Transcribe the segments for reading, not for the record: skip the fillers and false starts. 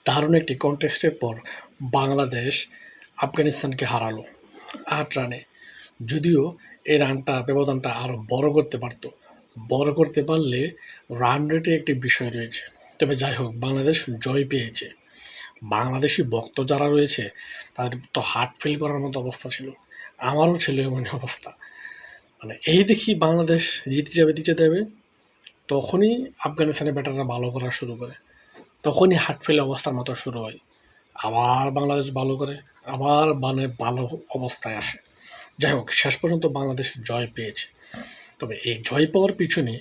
দারুণ একটি কন্টেস্টের পর বাংলাদেশ আফগানিস্তানকে হারালো ৮ রানে। যদিও এই ব্যবধানটা আরও বড় করতে পারত। বড় করতে পারলে রান রেটে একটি বিষয় রয়েছে। তবে যাই হোক, বাংলাদেশ জয় পেয়েছে। বাংলাদেশি ভক্ত যারা রয়েছে তাদের তো হার্ট ফেল করার মতো অবস্থা ছিল। আমারও ছিল এমনই অবস্থা। মানে এই দেখি বাংলাদেশ জিতে যাবে, তখনই আফগানিস্তানের ব্যাটাররা ভালো করা শুরু করে। তখনই হার্ট ফেল অবস্থার মতো শুরু হয়। আবার বাংলাদেশ ভালো করে, আবার ভালো অবস্থায় আসে। যাই হোক, শেষ পর্যন্ত বাংলাদেশ জয় পেয়েছে। তবে এই জয় পাওয়ার পিছনে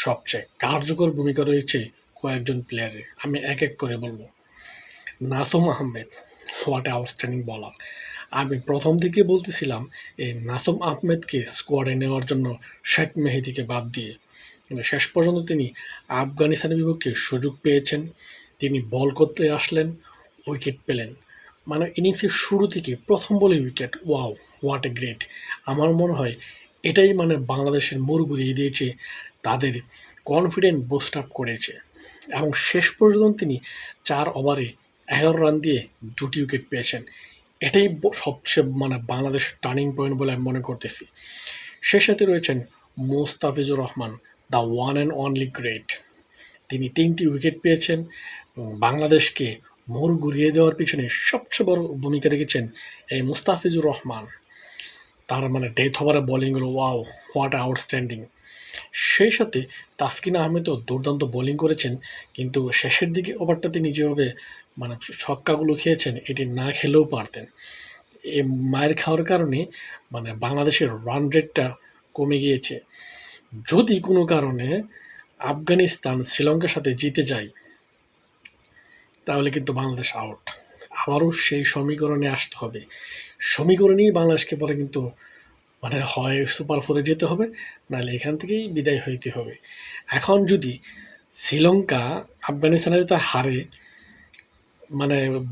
সবচেয়ে কার্যকর ভূমিকা রয়েছে কয়েকজন প্লেয়ারের। আমি এক এক করে বলবো। নাসুম আহমেদ, হোয়াট আউটস্ট্যান্ডিং বলার। আমি প্রথম দিকে বলতেছিলাম এই নাসুম আহমেদকে স্কোয়াডে নেওয়ার জন্য শেখ মেহেদিকে বাদ দিয়ে, কিন্তু শেষ পর্যন্ত তিনি আফগানিস্তানের বিপক্ষে সুযোগ পেয়েছেন। তিনি বল করতে আসলেন, উইকেট পেলেন। মানে ইনিংসের শুরু থেকে প্রথম বলেই wicket. Wow, what a great! আমার মনে হয় এটাই বাংলাদেশের মোড় ঘুরিয়ে দিয়েছে, তাদের কনফিডেন্ট বুস্ট আপ করেছে। এবং শেষ পর্যন্ত তিনি ৪ ওভারে ১১ রান দিয়ে ২টি উইকেট পেয়েছেন। এটাই সবচেয়ে বাংলাদেশের টার্নিং পয়েন্ট বলে আমি মনে করতেছি। সে সাথে রয়েছেন Mustafizur Rahman, the one and only great. তিনি ৩টি উইকেট পেয়েছেন এবং বাংলাদেশকে মোড় ঘুরিয়ে দেওয়ার পিছনে সবচেয়ে বড় ভূমিকা রেখেছেন এই মুস্তাফিজুর রহমান। তার ডেথ ওভারে বোলিংগুলো ওয়াও, হোয়াট আউটস্ট্যান্ডিং! সেই সাথে তাসকিন আহমেদও দুর্দান্ত বোলিং করেছেন, কিন্তু শেষের দিকে ওভারটা তিনি যেভাবে ছক্কাগুলো খেয়েছেন, এটি না খেলেও পারতেন। এই মায়ের খাওয়ার কারণে বাংলাদেশের রান রেটটা কমে গিয়েছে। যদি কোনো কারণে আফগানিস্তান শ্রীলঙ্কার সাথে জিতে যায়, তাহলে কিন্তু বাংলাদেশ আউট। আবারও সেই সমীকরণে আসতে হবে। সমীকরণেই বাংলাদেশকে পরে কিন্তু হয় সুপার ফোরে যেতে হবে, নাহলে এখান থেকেই বিদায় হইতে হবে। এখন যদি শ্রীলঙ্কা আফগানিস্তানের সাথে হারে,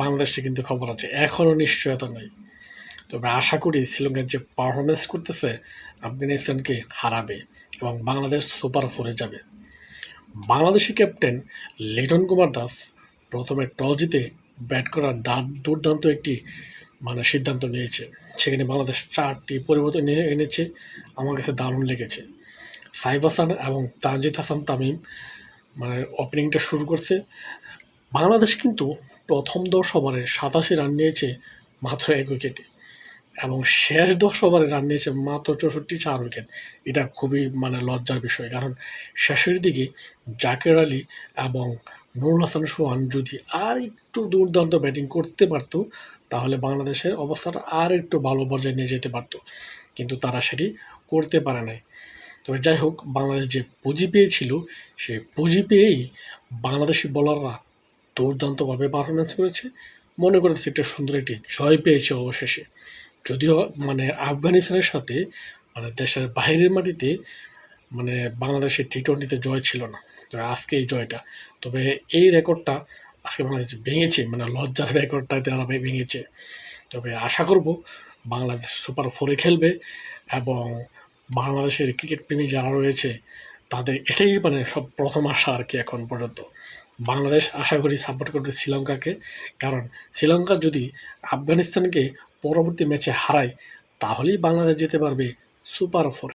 বাংলাদেশে কিন্তু খবর আছে, এখনও নিশ্চয়তা নেই। তবে আশা করি শ্রীলঙ্কার যে পারফরমেন্স করতেছে আফগানিস্তানকে হারাবে এবং বাংলাদেশ সুপার ফোরে যাবে। বাংলাদেশি ক্যাপ্টেন লিটন কুমার দাস প্রথমে টস জিতে ব্যাট করার দুর্দান্ত একটি সিদ্ধান্ত নিয়েছে। সেখানে বাংলাদেশ 4টি পরিবর্তন নিয়ে এনেছে, আমার কাছে দারুণ লেগেছে। সাইফ হাসান এবং তানজিদ হাসান তামিম ওপেনিংটা শুরু করছে। বাংলাদেশ কিন্তু প্রথম 10 ওভারে 87 রান নিয়েছে মাত্র 1 উইকেটে, এবং শেষ 10 ওভারে রান নিয়েছে মাত্র 64, 4 উইকেট। এটা খুবই লজ্জার বিষয়, কারণ শেষের দিকে জাকের আলী এবং নুরুল হাসান সোহান যদি আর একটু দুর্দান্ত ব্যাটিং করতে পারতো, তাহলে বাংলাদেশের অবস্থাটা আর একটু ভালো পর্যায়ে নিয়ে যেতে পারতো, কিন্তু তারা সেটি করতে পারে নাই। তবে যাই হোক, বাংলাদেশ যে পুঁজি পেয়েছিল, সেই পুঁজি পেয়েই বাংলাদেশি বোলাররা দুর্দান্তভাবে পারফরমেন্স করেছে। মনে করেছে একটা সুন্দর একটি জয় পেয়েছে অবশেষে। যদিও আফগানিস্তানের সাথে দেশের বাইরের মাটিতে বাংলাদেশের টি-20তে জয় ছিল না। তবে আজকে এই জয়টা, তবে এই রেকর্ডটা আজকে বাংলাদেশ ভেঙেছে, লজ্জার রেকর্ডটা তারা ভেঙেছে। তবে আশা করব বাংলাদেশ সুপার ফোরে খেলবে, এবং বাংলাদেশের ক্রিকেট প্রেমী যারা রয়েছে তাদের এটাই সব প্রথম আশা আর কি। এখন পর্যন্ত বাংলাদেশ আশা করি সাপোর্ট করবে শ্রীলঙ্কাকে, কারণ শ্রীলঙ্কা যদি আফগানিস্তানকে পরবর্তী ম্যাচে হারায়, তাহলেই বাংলাদেশ যেতে পারবে সুপার ফোরে।